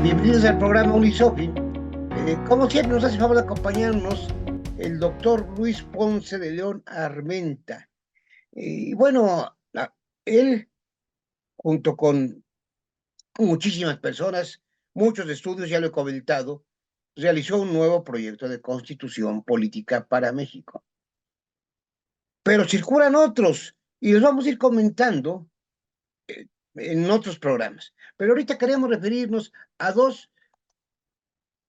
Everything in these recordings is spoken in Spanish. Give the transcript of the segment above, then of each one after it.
Bienvenidos al programa Unisofi. Como siempre nos hace favor de acompañarnos el doctor Luis Ponce de León Armenta. Y bueno, él junto con muchísimas personas, muchos estudios, ya lo he comentado, realizó un nuevo proyecto de constitución política para México. Pero circulan otros y los vamos a ir comentando en otros programas. Pero ahorita queremos referirnos a dos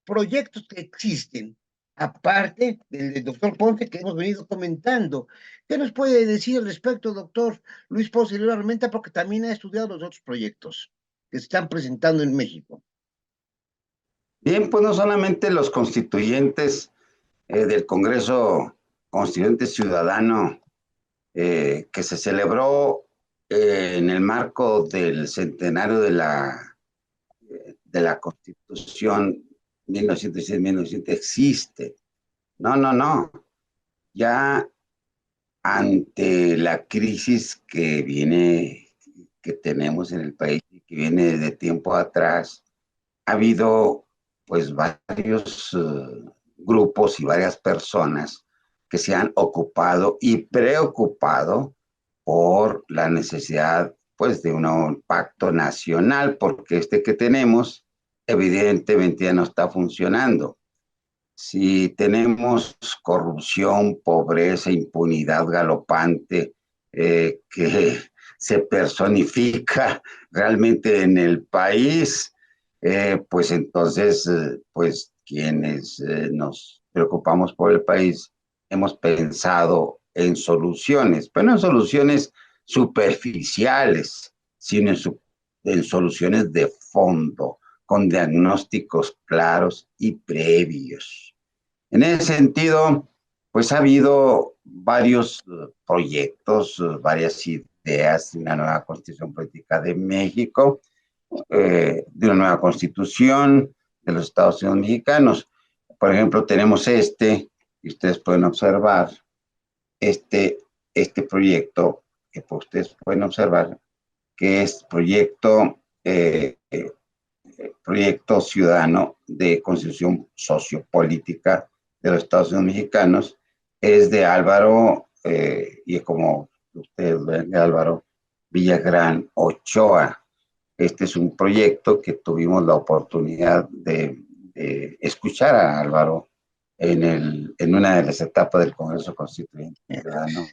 proyectos que existen, aparte del doctor Ponce que hemos venido comentando. ¿Qué nos puede decir al respecto, doctor Luis Ponce de Armenta? Porque también ha estudiado los otros proyectos que se están presentando en México. Bien, pues no solamente los constituyentes del Congreso Constituyente Ciudadano que se celebró en el marco del centenario de la Constitución 1906-1900 existe. No, no, no. Ya ante la crisis que tenemos en el país y que viene de tiempo atrás, ha habido pues varios grupos y varias personas que se han ocupado y preocupado por la necesidad pues de un pacto nacional, porque este que tenemos evidentemente ya no está funcionando. Si tenemos corrupción, pobreza, impunidad galopante, que se personifica realmente en el país, pues entonces, pues quienes nos preocupamos por el país hemos pensado en soluciones, pero no en soluciones superficiales, sino en soluciones de fondo, con diagnósticos claros y previos. En ese sentido, pues ha habido varios proyectos, varias ideas de una nueva constitución política de México, de una nueva constitución de los Estados Unidos mexicanos. Por ejemplo, tenemos y ustedes pueden observar, este, este proyecto que pues, ustedes pueden observar, que es proyecto ciudadano de constitución sociopolítica de los Estados Unidos mexicanos, es de Álvaro, y como ustedes ven, Álvaro Villagrán Ochoa. Este es un proyecto que tuvimos la oportunidad de escuchar a Álvaro en una de las etapas del Congreso Constituyente Ciudadano,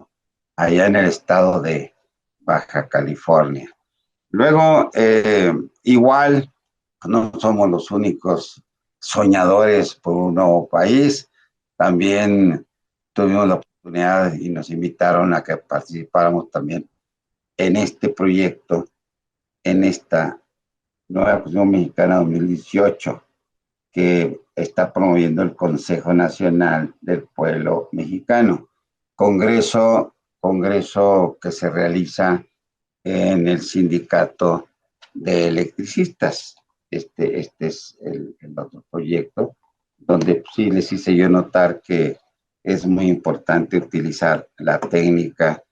allá en el estado de Baja California. Luego, igual, no somos los únicos soñadores por un nuevo país. También tuvimos la oportunidad y nos invitaron a que participáramos también en este proyecto, en esta nueva Constitución Mexicana 2018, que está promoviendo el Consejo Nacional del Pueblo Mexicano. Congreso que se realiza en el sindicato de electricistas. Este es el otro proyecto, donde sí les hice yo notar que es muy importante utilizar la técnica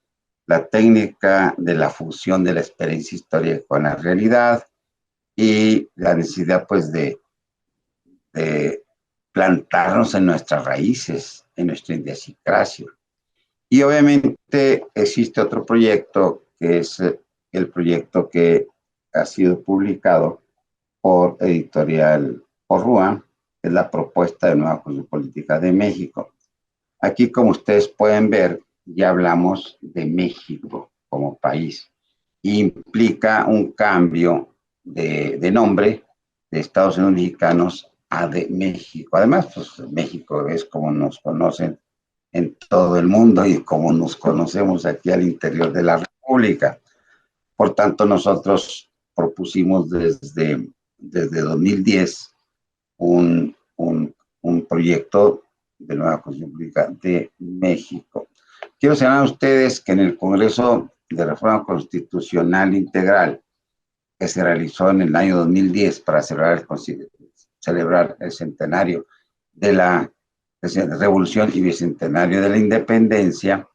de la fusión de la experiencia histórica con la realidad y la necesidad pues de plantarnos en nuestras raíces, en nuestra idiosincrasia. Y obviamente existe otro proyecto que es el proyecto que ha sido publicado por Editorial Porrúa, que es la propuesta de nueva Constitución Política de México. Aquí, como ustedes pueden ver, ya hablamos de México como país. Implica un cambio de nombre de Estados Unidos mexicanos a de México. Además, pues México es como nos conocen en todo el mundo y como nos conocemos aquí al interior de la República. Por tanto, nosotros propusimos desde 2010 un proyecto de nueva Constitución Política de México. Quiero señalar a ustedes que en el Congreso de Reforma Constitucional Integral que se realizó en el año 2010 para celebrar el centenario de la Revolución y bicentenario de la Independencia,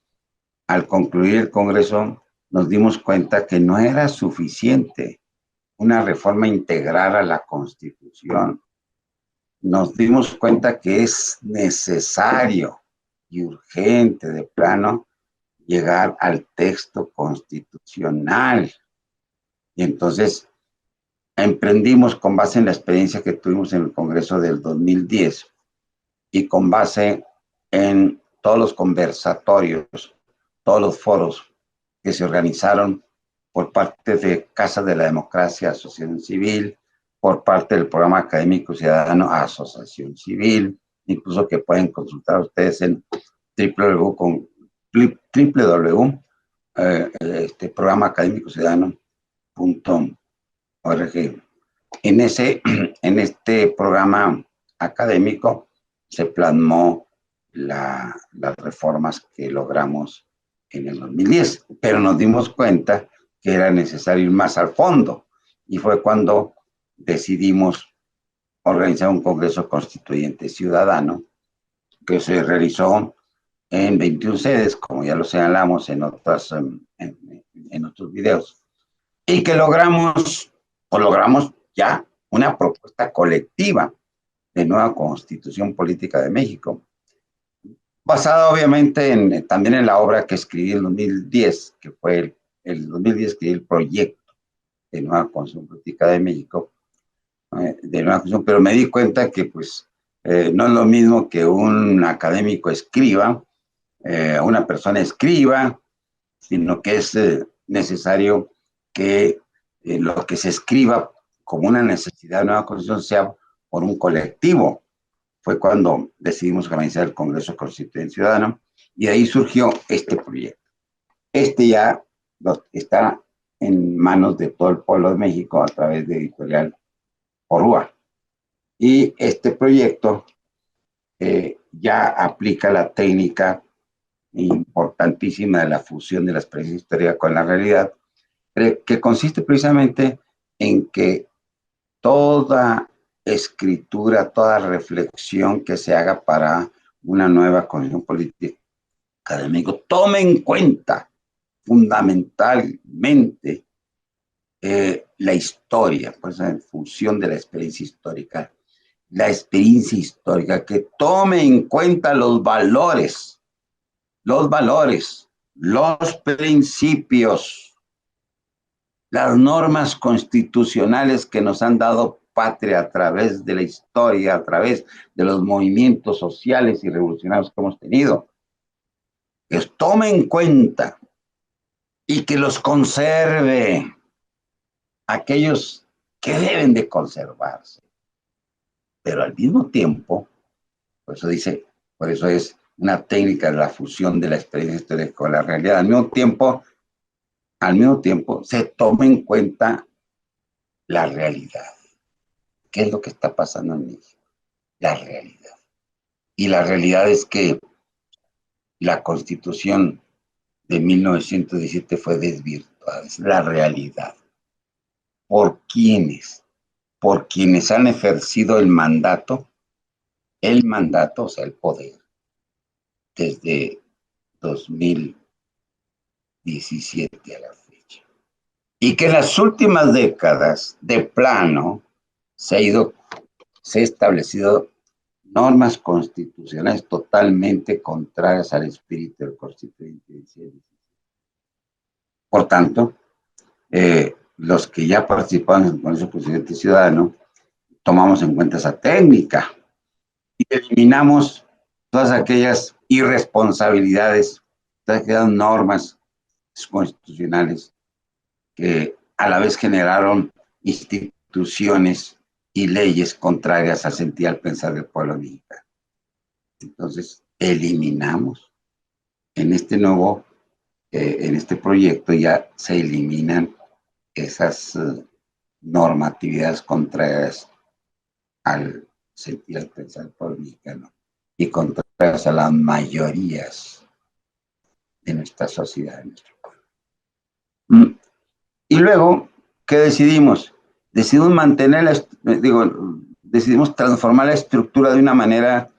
al concluir el Congreso nos dimos cuenta que no era suficiente una reforma integral a la Constitución. Nos dimos cuenta que es necesario y urgente de plano llegar al texto constitucional. Y entonces emprendimos con base en la experiencia que tuvimos en el Congreso del 2010 y con base en todos los conversatorios, todos los foros que se organizaron por parte de Casa de la Democracia, Asociación Civil, por parte del Programa Académico Ciudadano, Asociación Civil, incluso que pueden consultar ustedes en www.programaacadémicociudadano.org. En este programa académico se plasmó las reformas que logramos en el 2010, pero nos dimos cuenta que era necesario ir más al fondo y fue cuando decidimos organizar un Congreso Constituyente Ciudadano que se realizó en 21 sedes, como ya lo señalamos en otros videos, y que logramos ya una propuesta colectiva de nueva Constitución Política de México, basada obviamente también en la obra que escribí en 2010, que fue el 2010 escribí el proyecto de nueva Constitución Política de México, de nueva Constitución, pero me di cuenta que pues no es lo mismo que un académico escriba, una persona escriba, sino que es necesario que lo que se escriba como una necesidad de nueva Constitución sea por un colectivo. Fue cuando decidimos organizar el Congreso Constituyente Ciudadano y de ahí surgió este proyecto. Este ya está en manos de todo el pueblo de México a través de Editorial Porrúa. Y este proyecto ya aplica la técnica importantísima de la fusión de la experiencia histórica con la realidad, que consiste precisamente en que toda escritura, toda reflexión que se haga para una nueva constitución política de México tome en cuenta fundamentalmente la historia, pues en función de la experiencia histórica, que tome en cuenta los valores, los principios, las normas constitucionales que nos han dado patria a través de la historia, a través de los movimientos sociales y revolucionarios que hemos tenido, que los tome en cuenta y que los conserve, aquellos que deben de conservarse. Pero al mismo tiempo, por eso es una técnica de la fusión de la experiencia histórica con la realidad. Al mismo tiempo se toma en cuenta la realidad. ¿Qué es lo que está pasando en México? La realidad. Y la realidad es que la Constitución de 1917 fue desvirtuada. Es la realidad. ¿Por quiénes? Por quienes han ejercido el mandato, o sea, el poder, desde 2017 a la fecha. Y que en las últimas décadas, de plano, se ha establecido normas constitucionales totalmente contrarias al espíritu del Constituyente. Por tanto, los que ya participaron en el Congreso Constituyente Ciudadano, tomamos en cuenta esa técnica y eliminamos todas aquellas irresponsabilidades, todas aquellas normas constitucionales que a la vez generaron instituciones y leyes contrarias al sentir, al pensar del pueblo mexicano. Entonces, eliminamos en este proyecto ya se eliminan esas normatividades contrarias al sentir, al pensar del pueblo mexicano y contrarias a las mayorías de nuestra sociedad, de nuestro pueblo. Y luego, ¿qué decidimos? Decidimos transformar la estructura de una manera,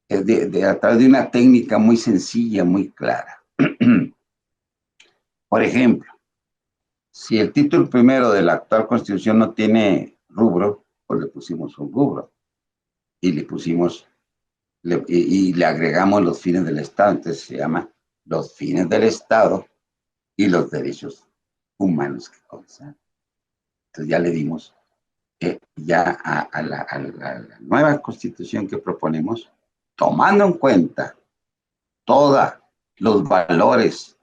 a través de una técnica muy sencilla, muy clara. Por ejemplo, Si el título primero de la actual Constitución no tiene rubro, pues le pusimos un rubro y le pusimos y le agregamos los fines del Estado. Entonces se llama los fines del Estado y los derechos humanos que conceden. Entonces ya le dimos ya a la nueva Constitución que proponemos, tomando en cuenta todos los valores,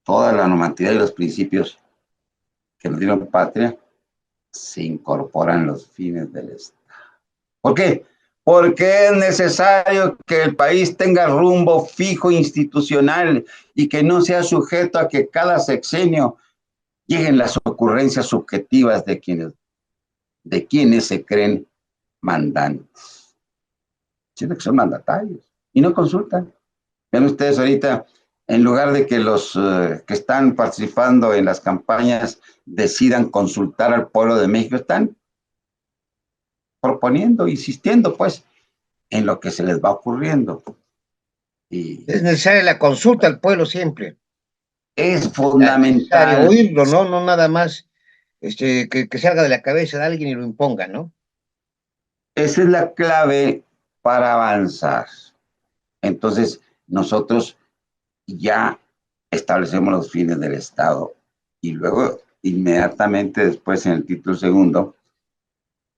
toda la normatividad y los principios que nos dieron patria, se incorporan los fines del Estado. ¿Por qué? Porque es necesario que el país tenga rumbo fijo institucional y que no sea sujeto a que cada sexenio lleguen las ocurrencias subjetivas de quienes se creen mandantes, siendo que son mandatarios y no consultan. Vean ustedes ahorita, en lugar de que los que están participando en las campañas decidan consultar al pueblo de México, están proponiendo, insistiendo, pues, en lo que se les va ocurriendo. Y Es necesaria la consulta al pueblo siempre. es Es necesario fundamental, oírlo, ¿no? No nada más que salga de la cabeza de alguien y lo imponga, ¿no? esa es la clave para avanzar. Entonces, nosotros ya establecemos los fines del Estado y luego, inmediatamente después, en el título segundo,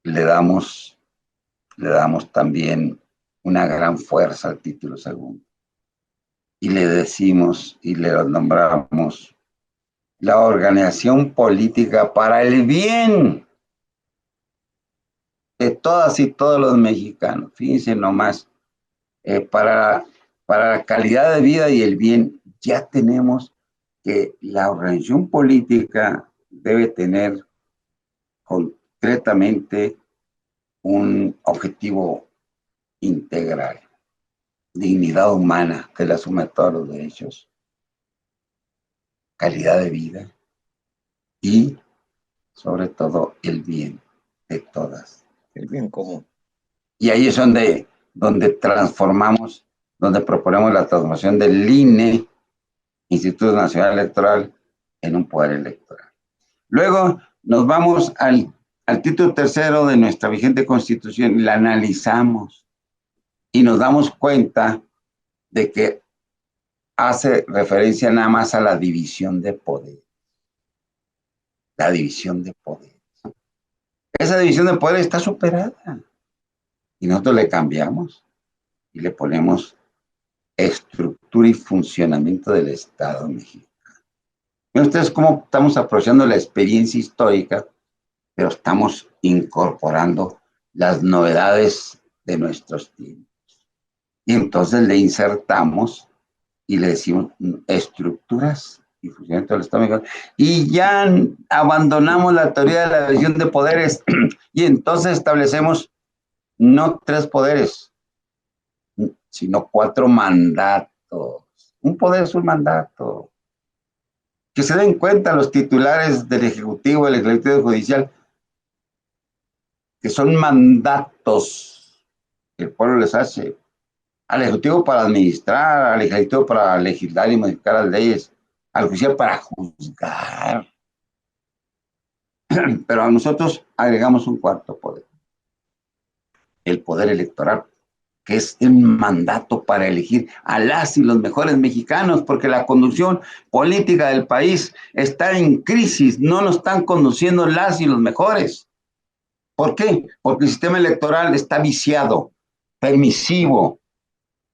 le damos, le damos también una gran fuerza al título segundo. Y le decimos y le nombramos la organización política para el bien de todas y todos los mexicanos. Fíjense nomás, para la calidad de vida y el bien, ya tenemos que la organización política debe tener concretamente un objetivo integral, dignidad humana, que la suma de todos los derechos, calidad de vida y, sobre todo, el bien de todas. El bien común. Y ahí es donde transformamos, donde proponemos la transformación del INE, Instituto Nacional Electoral, en un poder electoral. Luego nos vamos al título tercero de nuestra vigente Constitución, la analizamos y nos damos cuenta de que hace referencia nada más a la división de poder. La división de poder. Esa división de poder está superada. Y nosotros le cambiamos y le ponemos estructura y funcionamiento del Estado mexicano. Miren ustedes cómo estamos aprovechando la experiencia histórica, pero estamos incorporando las novedades de nuestros tiempos. Y entonces le insertamos y le decimos estructuras y funcionamiento del Estado mexicano. Y ya abandonamos la teoría de la división de poderes y entonces establecemos no 3 poderes, sino 4 mandatos. Un poder es un mandato. Que se den cuenta los titulares del Ejecutivo, del Legislativo y Judicial, que son mandatos que el pueblo les hace. Al Ejecutivo para administrar, al Legislativo para legislar y modificar las leyes, al Judicial para juzgar. Pero a nosotros agregamos un 4 poder, el poder electoral, que es el mandato para elegir a las y los mejores mexicanos, porque la conducción política del país está en crisis, no nos están conduciendo las y los mejores. ¿Por qué? Porque el sistema electoral está viciado, permisivo,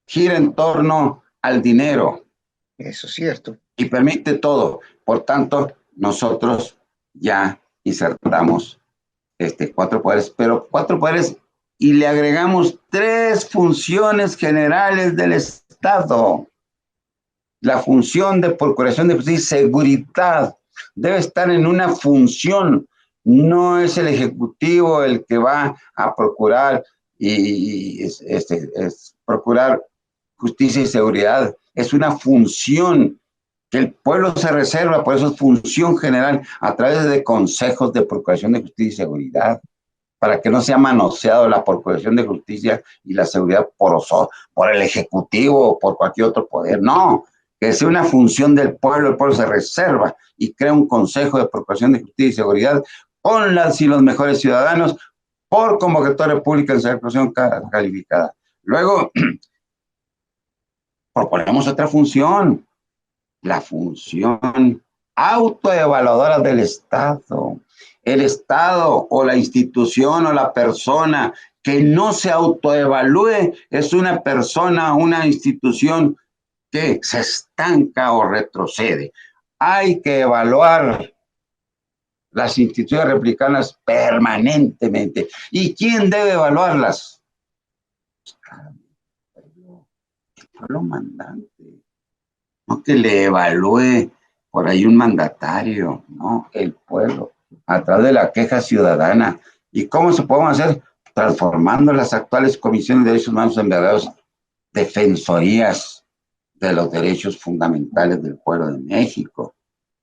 gira en torno al dinero. Eso es cierto. Y permite todo. Por tanto, nosotros ya insertamos 4 poderes, pero 4 poderes y le agregamos 3 funciones generales del Estado. La función de procuración de justicia y seguridad debe estar en una función. No es el Ejecutivo el que va a procurar es procurar justicia y seguridad. Es una función que el pueblo se reserva, por eso es función general, a través de consejos de procuración de justicia y seguridad, para que no sea manoseado la procuración de justicia y la seguridad por el Ejecutivo o por cualquier otro poder. No, que sea una función del pueblo, el pueblo se reserva y crea un consejo de procuración de justicia y seguridad con las y los mejores ciudadanos por convocatoria pública en selección calificada. Luego, proponemos otra función, la función autoevaluadora del Estado. El Estado o la institución o la persona que no se autoevalúe es una persona, una institución que se estanca o retrocede. Hay que evaluar las instituciones republicanas permanentemente. ¿Y quién debe evaluarlas? El pueblo mandante. No que le evalúe por ahí un mandatario, no, el pueblo, a través de la queja ciudadana. ¿Y cómo se puede hacer? Transformando las actuales comisiones de derechos humanos en verdaderas defensorías de los derechos fundamentales del pueblo de México.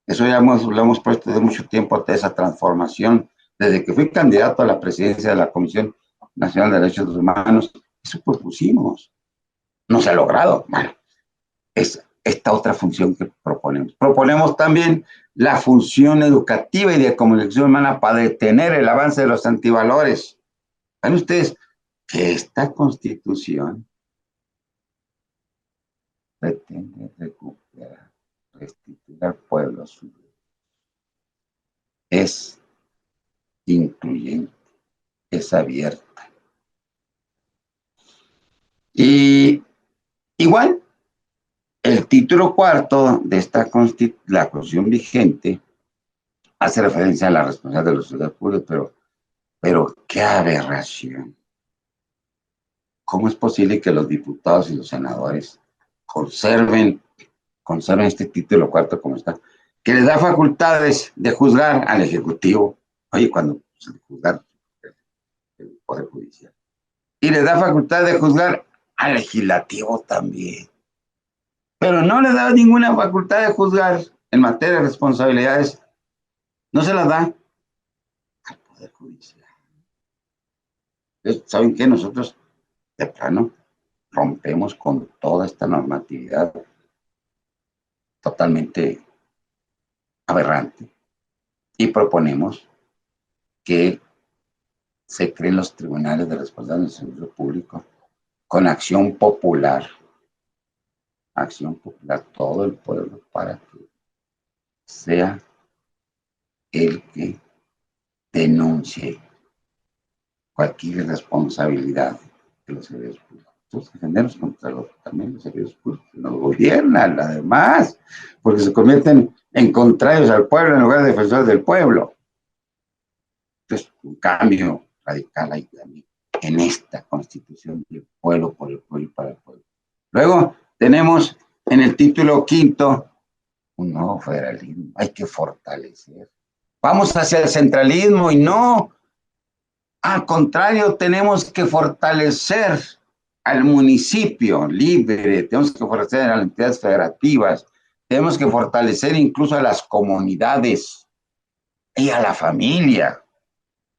Eso ya lo hemos puesto de mucho tiempo, de esa transformación. Desde que fui candidato a la presidencia de la Comisión Nacional de Derechos Humanos, eso propusimos. No se ha logrado. Bueno, es esta otra función que proponemos. Proponemos también la función educativa y de comunicación humana para detener el avance de los antivalores. ¿Ven ustedes que esta Constitución pretende recuperar, restituir al pueblo su es incluyente, es abierta. Y igual, el título cuarto de la Constitución vigente hace referencia a la responsabilidad de los ciudadanos públicos, pero qué aberración. ¿Cómo es posible que los diputados y los senadores conserven este título cuarto como está? Que les da facultades de juzgar al Ejecutivo, oye, cuando juzgar el Poder Judicial, y les da facultad de juzgar al Legislativo también, pero no les da ninguna facultad de juzgar en materia de responsabilidades, no se las da al Poder Judicial. Entonces, ¿saben qué? Nosotros, de plano, rompemos con toda esta normatividad totalmente aberrante y proponemos que se creen los tribunales de responsabilidad del servicio público con acción popular, todo el pueblo, para que sea el que denuncie cualquier irresponsabilidad de los servicios públicos. Nosotros defendemos contra también los servicios públicos que nos gobiernan, además, porque se convierten en contrarios al pueblo en lugar de defensores del pueblo. Entonces, un cambio radical ahí también en esta Constitución del pueblo, por el pueblo y para el pueblo. Luego tenemos en el título quinto un nuevo federalismo. Hay que fortalecer. Vamos hacia el centralismo y no. Al contrario, tenemos que fortalecer al municipio libre, tenemos que fortalecer a las entidades federativas, tenemos que fortalecer incluso a las comunidades y a la familia.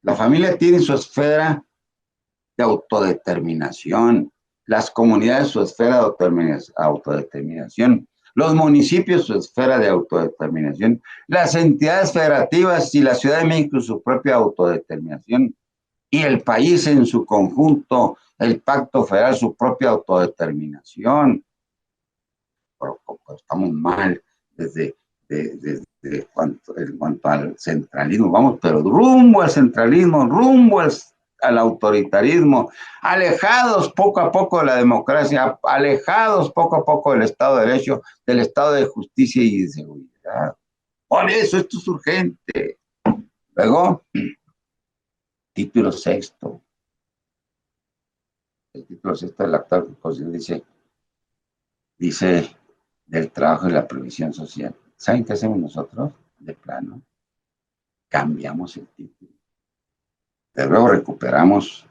La familia tiene su esfera de autodeterminación, las comunidades su esfera de autodeterminación, los municipios su esfera de autodeterminación, las entidades federativas y la Ciudad de México su propia autodeterminación, y el país en su conjunto, el pacto federal, su propia autodeterminación. Pero estamos mal en cuanto al centralismo, vamos, pero rumbo al centralismo, rumbo al autoritarismo, alejados poco a poco de la democracia, alejados poco a poco del Estado de Derecho, del Estado de Justicia y de Seguridad. Por eso esto es urgente. Luego, título sexto. El título sexto de la actual Constitución dice del trabajo y la previsión social. ¿Saben qué hacemos nosotros? De plano, cambiamos el título. De luego recuperamos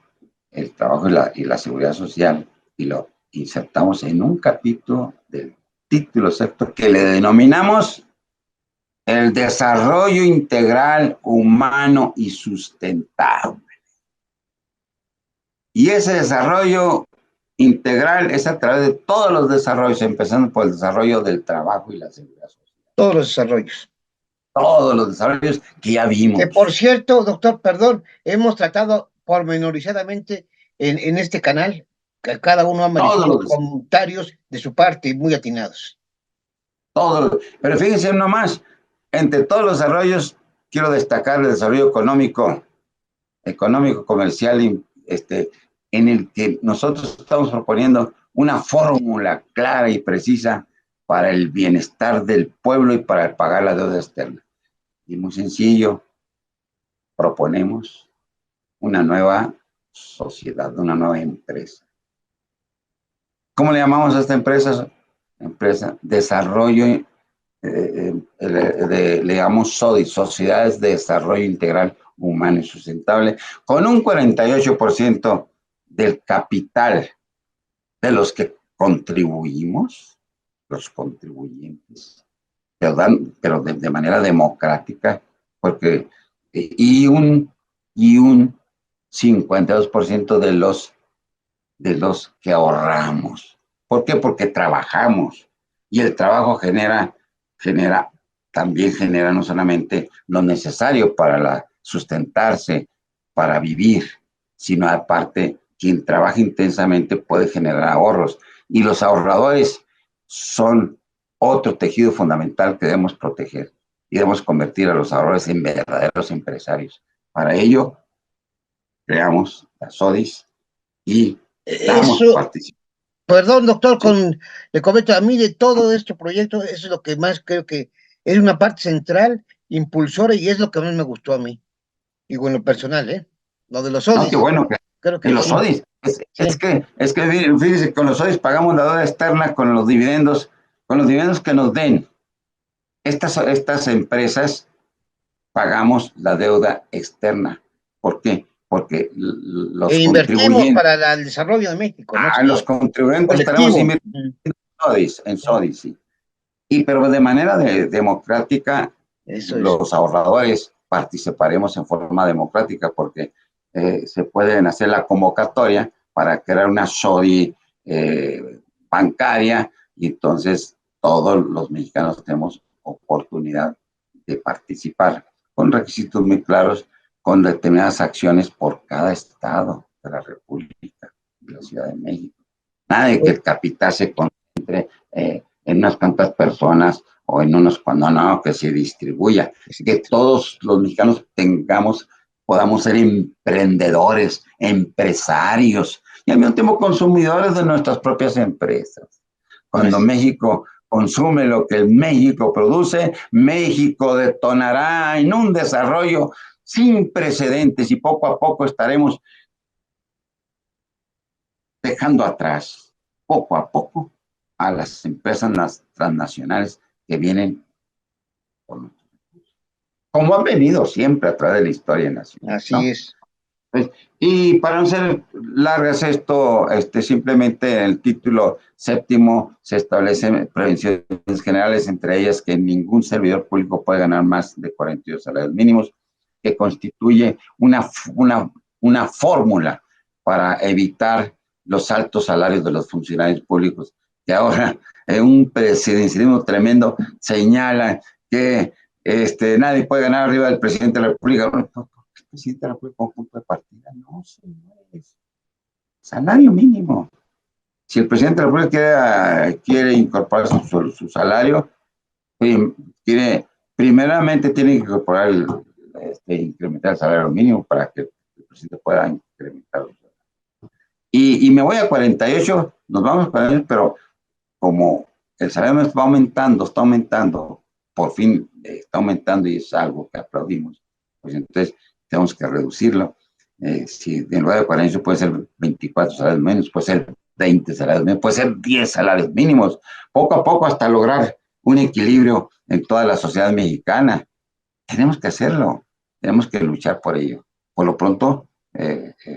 el trabajo y la seguridad social y lo insertamos en un capítulo del título sexto que le denominamos el desarrollo integral humano y sustentable. Y ese desarrollo integral es a través de todos los desarrollos, empezando por el desarrollo del trabajo y la seguridad social. Todos los desarrollos. Todos los desarrollos que ya Que por vimos. cierto, doctor, perdón, hemos tratado pormenorizadamente en este canal, que cada uno ha Todos manifestado los, comentarios de su parte muy atinados. todos. Pero fíjense nomás, entre todos los desarrollos, quiero destacar el desarrollo económico, comercial, en el que nosotros estamos proponiendo una fórmula clara y precisa para el bienestar del pueblo y para pagar la deuda externa. Y muy sencillo, proponemos una nueva sociedad, una nueva empresa. ¿Cómo le llamamos a esta empresa? Empresa Desarrollo, le llamamos SODI, Sociedades de Desarrollo Integral Humano y Sustentable, con un 48% del capital de los que contribuimos, los contribuyentes, pero de manera democrática, porque, y un 52% de los que ahorramos. ¿Por qué? Porque trabajamos y el trabajo también genera no solamente lo necesario para sustentarse, para vivir, sino aparte, quien trabaja intensamente puede generar ahorros. Y los ahorradores son otro tejido fundamental que debemos proteger y debemos convertir a los ahorradores en verdaderos empresarios. Para ello, creamos las SODIs y damos Eso, participación. perdón, doctor, le comento a mí de todo este proyecto, eso es lo que más creo que es una parte central, impulsora, y es lo que más me gustó a mí. Digo, en lo personal, ¿eh? Lo de los No, qué ODIs, bueno que creo que en los sí, ODIs. Es, sí, es que, es que fíjese, con los ODIs pagamos la deuda externa con los dividendos que nos den. Estas empresas pagamos la deuda externa. ¿Por qué? Porque e los invertimos contribuyentes, para el desarrollo de México, ¿no? los Sí, contribuyentes estaremos colectivo. invirtiendo en SODIs, sí. Pero de manera democrática, Eso es. los ahorradores participaremos en forma democrática porque se pueden hacer la convocatoria para crear una SODI bancaria y entonces todos los mexicanos tenemos oportunidad de participar con requisitos muy claros, con determinadas acciones por cada estado de la República, de la Ciudad de México. Nada de que el capital se concentre en unas cuantas personas o en unos cuando no, que se distribuya, que todos los mexicanos podamos ser emprendedores, empresarios y al mismo tiempo consumidores de nuestras propias empresas. Cuando México consume lo que el México produce, México detonará en un desarrollo sin precedentes y poco a poco estaremos dejando atrás, poco a poco, a las empresas transnacionales que vienen con, como han venido siempre a través de la historia nacional, Así ¿no? es. Pues, y para no ser largas esto, simplemente en el título séptimo se establecen prevenciones generales, entre ellas que ningún servidor público puede ganar más de 42 salarios mínimos, que constituye una fórmula para evitar los altos salarios de los funcionarios públicos, que ahora en un presidencialismo tremendo señala que nadie puede ganar arriba del presidente de la República. Bueno, el presidente de la República como punto de partida, no, señores. Salario mínimo. Si el presidente de la República quiere incorporar su salario, primeramente tiene que incorporar incrementar el salario mínimo para que el presidente pueda incrementarlo. Y me voy a 48, nos vamos a 48, pero como el salario va aumentando, por fin está aumentando y es algo que aplaudimos, pues entonces tenemos que reducirlo. Si en lugar de 48 puede ser 24 salarios menos, puede ser 20 salarios menos, puede ser 10 salarios mínimos, poco a poco hasta lograr un equilibrio en toda la sociedad mexicana. Tenemos que hacerlo, tenemos que luchar por ello. Por lo pronto,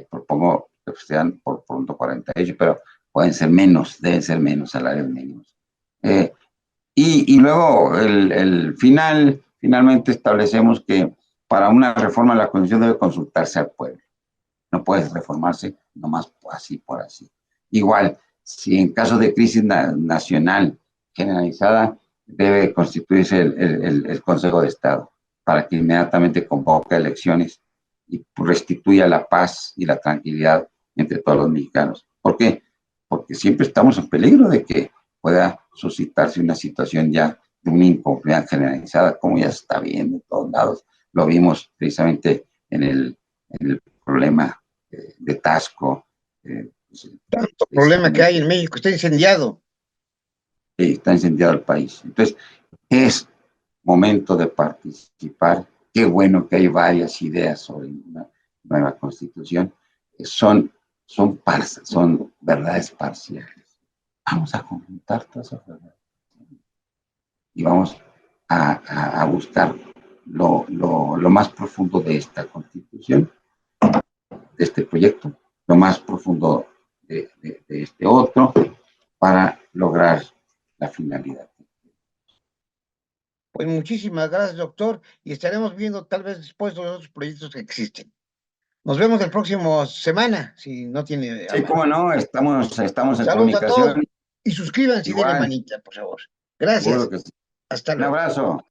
propongo que sean por pronto 48, pero pueden ser menos, deben ser menos salarios mínimos. Eh, y luego, finalmente establecemos que para una reforma de la Constitución debe consultarse al pueblo. No puede reformarse nomás así por así. Igual, si en caso de crisis nacional generalizada, debe constituirse el Consejo de Estado para que inmediatamente convoque elecciones y restituya la paz y la tranquilidad entre todos los mexicanos. ¿Por qué? Porque siempre estamos en peligro de que pueda suscitarse una situación ya de una inconfianza generalizada, como ya se está viendo en todos lados. Lo vimos precisamente en el problema de Tasco. Pues, Tanto problema que hay precisamente en México, está incendiado. está incendiado el país. Entonces, es momento de participar. Qué bueno que hay varias ideas sobre una nueva constitución. Son verdades parciales. Vamos a conjuntar todas esas verdades y vamos a buscar lo más profundo de esta constitución, de este proyecto, lo más profundo de este otro, para lograr la finalidad. Pues muchísimas gracias, doctor, y estaremos viendo tal vez después los otros proyectos que existen. Nos vemos el próximo semana, si no tiene a Sí, mano. cómo no, estamos en Saludos a todos comunicación. y suscríbanse y denle Igual, manita, por favor. seguro Gracias. que sí. Hasta Un luego. abrazo.